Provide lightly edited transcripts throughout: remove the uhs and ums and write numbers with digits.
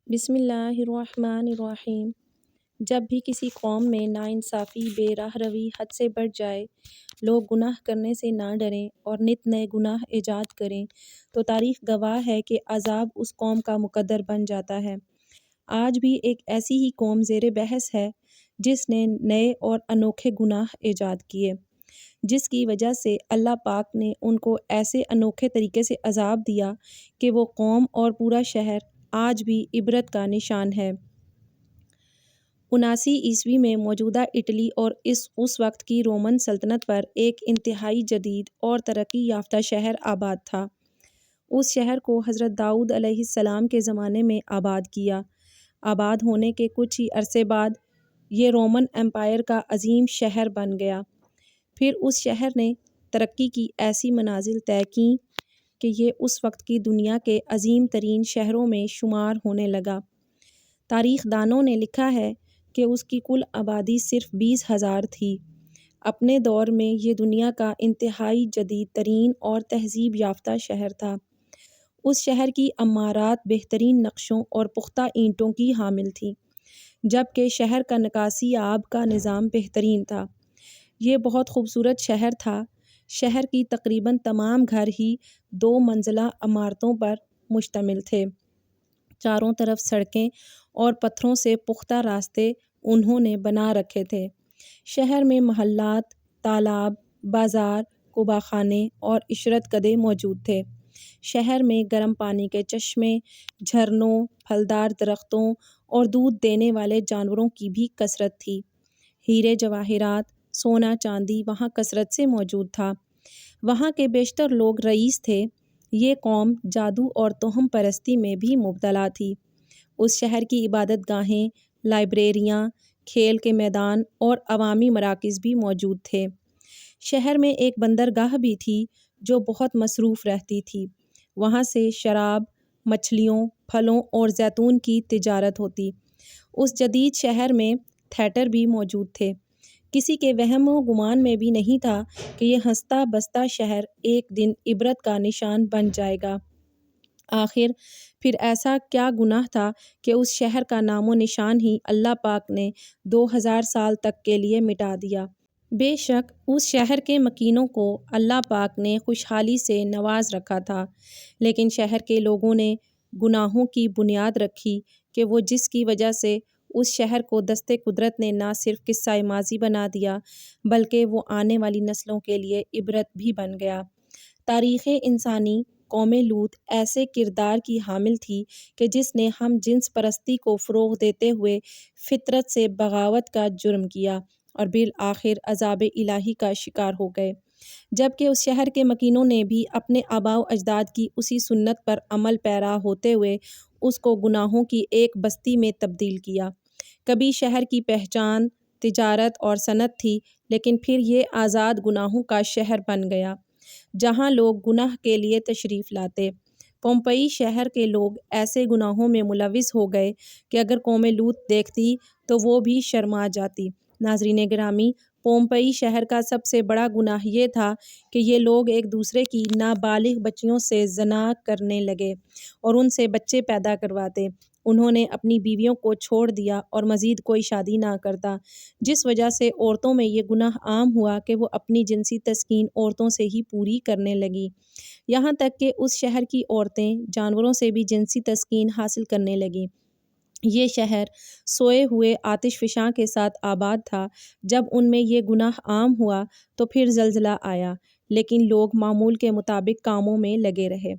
بسم اللہ الرحمن الرحیم۔ جب بھی کسی قوم میں ناانصافی، بے راہ روی حد سے بڑھ جائے، لوگ گناہ کرنے سے نہ ڈریں اور نت نئے گناہ ایجاد کریں تو تاریخ گواہ ہے کہ عذاب اس قوم کا مقدر بن جاتا ہے۔ آج بھی ایک ایسی ہی قوم زیر بحث ہے جس نے نئے اور انوکھے گناہ ایجاد کیے، جس کی وجہ سے اللہ پاک نے ان کو ایسے انوکھے طریقے سے عذاب دیا کہ وہ قوم اور پورا شہر آج بھی عبرت کا نشان ہے۔ 79 میں موجودہ اٹلی اور اس وقت کی رومن سلطنت پر ایک انتہائی جدید اور ترقی یافتہ شہر آباد تھا۔ اس شہر کو حضرت داؤد علیہ السلام کے زمانے میں آباد کیا۔ آباد ہونے کے کچھ ہی عرصے بعد یہ رومن امپائر کا عظیم شہر بن گیا۔ پھر اس شہر نے ترقی کی ایسی منازل طے کیں کہ یہ اس وقت کی دنیا کے عظیم ترین شہروں میں شمار ہونے لگا۔ تاریخ دانوں نے لکھا ہے کہ اس کی کل آبادی صرف 20,000 تھی۔ اپنے دور میں یہ دنیا کا انتہائی جدید ترین اور تہذیب یافتہ شہر تھا۔ اس شہر کی عمارات بہترین نقشوں اور پختہ اینٹوں کی حامل تھیں، جبکہ شہر کا نکاسی آب کا نظام بہترین تھا۔ یہ بہت خوبصورت شہر تھا۔ شہر کی تقریباً تمام گھر ہی 2 منزلہ عمارتوں پر مشتمل تھے۔ چاروں طرف سڑکیں اور پتھروں سے پختہ راستے انہوں نے بنا رکھے تھے۔ شہر میں محلات، تالاب، بازار، کباخانے اور عشرت گدے موجود تھے۔ شہر میں گرم پانی کے چشمے، جھرنوں، پھلدار درختوں اور دودھ دینے والے جانوروں کی بھی کثرت تھی۔ ہیرے جواہرات، سونا چاندی وہاں کثرت سے موجود تھا۔ وہاں کے بیشتر لوگ رئیس تھے۔ یہ قوم جادو اور توہم پرستی میں بھی مبتلا تھی۔ اس شہر کی عبادت گاہیں، لائبریریاں، کھیل کے میدان اور عوامی مراکز بھی موجود تھے۔ شہر میں ایک بندرگاہ بھی تھی جو بہت مصروف رہتی تھی۔ وہاں سے شراب، مچھلیوں، پھلوں اور زیتون کی تجارت ہوتی۔ اس جدید شہر میں تھیٹر بھی موجود تھے۔ کسی کے وہم و گمان میں بھی نہیں تھا کہ یہ ہنستا بستا شہر ایک دن عبرت کا نشان بن جائے گا۔ آخر پھر ایسا کیا گناہ تھا کہ اس شہر کا نام و نشان ہی اللہ پاک نے 2000 سال تک کے لیے مٹا دیا۔ بے شک اس شہر کے مکینوں کو اللہ پاک نے خوشحالی سے نواز رکھا تھا، لیکن شہر کے لوگوں نے گناہوں کی بنیاد رکھی کہ وہ جس کی وجہ سے اس شہر کو دست قدرت نے نہ صرف قصہ ماضی بنا دیا بلکہ وہ آنے والی نسلوں کے لیے عبرت بھی بن گیا۔ تاریخ انسانی قوم لوط ایسے کردار کی حامل تھی کہ جس نے ہم جنس پرستی کو فروغ دیتے ہوئے فطرت سے بغاوت کا جرم کیا اور بالآخر عذاب الہی کا شکار ہو گئے، جبکہ اس شہر کے مکینوں نے بھی اپنے آباء و اجداد کی اسی سنت پر عمل پیرا ہوتے ہوئے اس کو گناہوں کی ایک بستی میں تبدیل کیا۔ کبھی شہر کی پہچان تجارت اور صنعت تھی، لیکن پھر یہ آزاد گناہوں کا شہر بن گیا جہاں لوگ گناہ کے لیے تشریف لاتے۔ پومپئی شہر کے لوگ ایسے گناہوں میں ملوث ہو گئے کہ اگر قوم لوط دیکھتی تو وہ بھی شرما جاتی۔ ناظرین گرامی، پومپئی شہر کا سب سے بڑا گناہ یہ تھا کہ یہ لوگ ایک دوسرے کی نابالغ بچیوں سے زنا کرنے لگے اور ان سے بچے پیدا کرواتے۔ انہوں نے اپنی بیویوں کو چھوڑ دیا اور مزید کوئی شادی نہ کرتا، جس وجہ سے عورتوں میں یہ گناہ عام ہوا کہ وہ اپنی جنسی تسکین عورتوں سے ہی پوری کرنے لگیں۔ یہاں تک کہ اس شہر کی عورتیں جانوروں سے بھی جنسی تسکین حاصل کرنے لگیں۔ یہ شہر سوئے ہوئے آتش فشاں کے ساتھ آباد تھا۔ جب ان میں یہ گناہ عام ہوا تو پھر زلزلہ آیا، لیکن لوگ معمول کے مطابق کاموں میں لگے رہے۔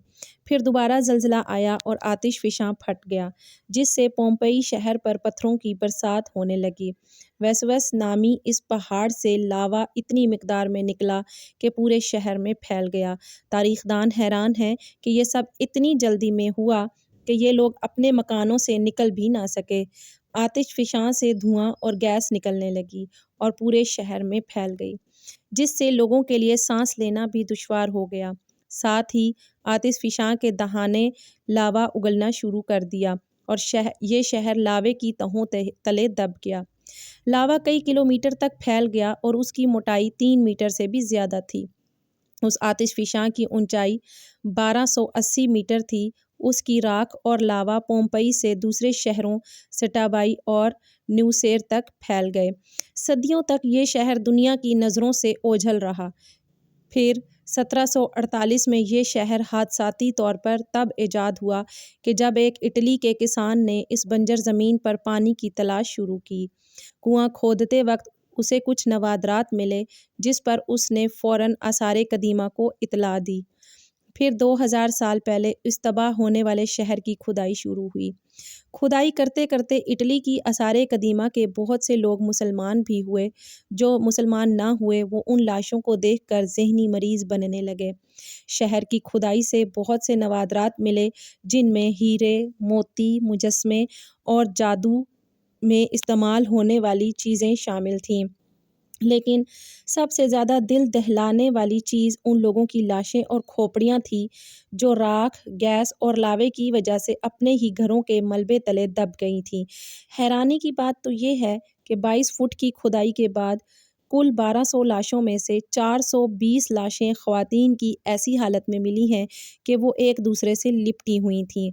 پھر دوبارہ زلزلہ آیا اور آتش فشاں پھٹ گیا، جس سے پومپئی شہر پر پتھروں کی برسات ہونے لگی۔ ویسوس نامی اس پہاڑ سے لاوا اتنی مقدار میں نکلا کہ پورے شہر میں پھیل گیا۔ تاریخ دان حیران ہیں کہ یہ سب اتنی جلدی میں ہوا کہ یہ لوگ اپنے مکانوں سے نکل بھی نہ سکے۔ آتش فشاں سے دھواں اور گیس نکلنے لگی اور پورے شہر میں پھیل گئی، جس سے لوگوں کے لیے سانس لینا بھی دشوار ہو گیا۔ ساتھ ہی آتش فشاں کے دہانے لاوا اگلنا شروع کر دیا اور یہ شہر لاوے کی تہوں تلے دب گیا۔ لاوا کئی کلومیٹر تک پھیل گیا اور اس کی موٹائی 3 میٹر سے بھی زیادہ تھی۔ اس آتش فشاں کی اونچائی 1280 میٹر تھی اس کی راکھ اور لاوا پومپئی سے دوسرے شہروں سٹابائی اور نیوسیر تک پھیل گئے۔ صدیوں تک یہ شہر دنیا کی نظروں سے اوجھل رہا۔ پھر 1748 میں یہ شہر حادثاتی طور پر تب ایجاد ہوا کہ جب ایک اٹلی کے کسان نے اس بنجر زمین پر پانی کی تلاش شروع کی۔ کنواں کھودتے وقت اسے کچھ نوادرات ملے جس پر اس نے فوراً آثار قدیمہ کو اطلاع دی۔ پھر 2000 سال پہلے اس تباہ ہونے والے شہر کی کھدائی شروع ہوئی۔ کھدائی کرتے کرتے اٹلی کی آثار قدیمہ کے بہت سے لوگ مسلمان بھی ہوئے۔ جو مسلمان نہ ہوئے وہ ان لاشوں کو دیکھ کر ذہنی مریض بننے لگے۔ شہر کی کھدائی سے بہت سے نوادرات ملے جن میں ہیرے، موتی، مجسمے اور جادو میں استعمال ہونے والی چیزیں شامل تھیں، لیکن سب سے زیادہ دل دہلانے والی چیز ان لوگوں کی لاشیں اور کھوپڑیاں تھیں جو راکھ، گیس اور لاوے کی وجہ سے اپنے ہی گھروں کے ملبے تلے دب گئی تھیں۔ حیرانی کی بات تو یہ ہے کہ 22 فٹ کی کھدائی کے بعد کل 1200 لاشوں میں سے 420 لاشیں خواتین کی ایسی حالت میں ملی ہیں کہ وہ ایک دوسرے سے لپٹی ہوئی تھیں،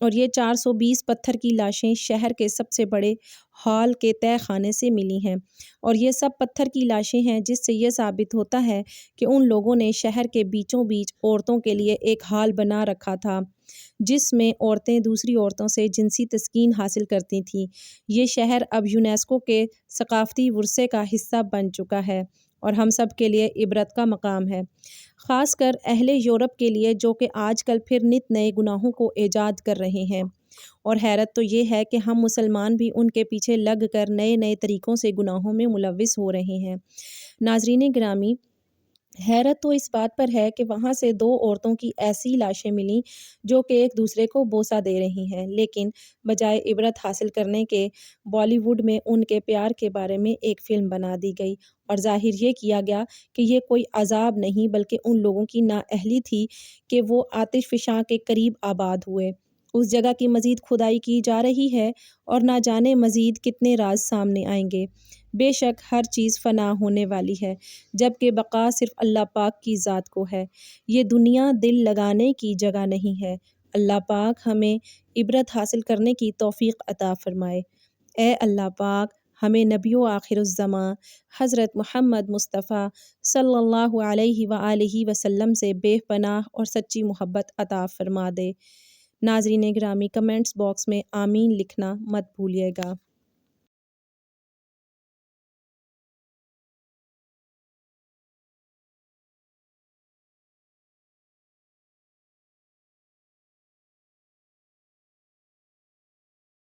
اور یہ 420 پتھر کی لاشیں شہر کے سب سے بڑے ہال کے تہہ خانے سے ملی ہیں، اور یہ سب پتھر کی لاشیں ہیں، جس سے یہ ثابت ہوتا ہے کہ ان لوگوں نے شہر کے بیچوں بیچ عورتوں کے لیے ایک ہال بنا رکھا تھا جس میں عورتیں دوسری عورتوں سے جنسی تسکین حاصل کرتی تھیں۔ یہ شہر اب یونیسکو کے ثقافتی ورثے کا حصہ بن چکا ہے اور ہم سب کے لیے عبرت کا مقام ہے، خاص کر اہل یورپ کے لیے جو کہ آج کل پھر نت نئے گناہوں کو ایجاد کر رہے ہیں۔ اور حیرت تو یہ ہے کہ ہم مسلمان بھی ان کے پیچھے لگ کر نئے نئے طریقوں سے گناہوں میں ملوث ہو رہے ہیں۔ ناظرین گرامی، حیرت تو اس بات پر ہے کہ وہاں سے 2 عورتوں کی ایسی لاشیں ملیں جو کہ ایک دوسرے کو بوسہ دے رہی ہیں، لیکن بجائے عبرت حاصل کرنے کے بالی ووڈ میں ان کے پیار کے بارے میں ایک فلم بنا دی گئی اور ظاہر یہ کیا گیا کہ یہ کوئی عذاب نہیں بلکہ ان لوگوں کی نااہلی تھی کہ وہ آتش فشاں کے قریب آباد ہوئے۔ اس جگہ کی مزید کھدائی کی جا رہی ہے اور نہ جانے مزید کتنے راز سامنے آئیں گے۔ بے شک ہر چیز فنا ہونے والی ہے جبکہ بقا صرف اللہ پاک کی ذات کو ہے۔ یہ دنیا دل لگانے کی جگہ نہیں ہے۔ اللہ پاک ہمیں عبرت حاصل کرنے کی توفیق عطا فرمائے۔ اے اللہ پاک ہمیں نبی و آخر الزماں حضرت محمد مصطفیٰ صلی اللہ علیہ وآلہ وسلم سے بے پناہ اور سچی محبت عطا فرما دے۔ ناظرین گرامی، کمنٹس باکس میں آمین لکھنا مت بھولیے گا۔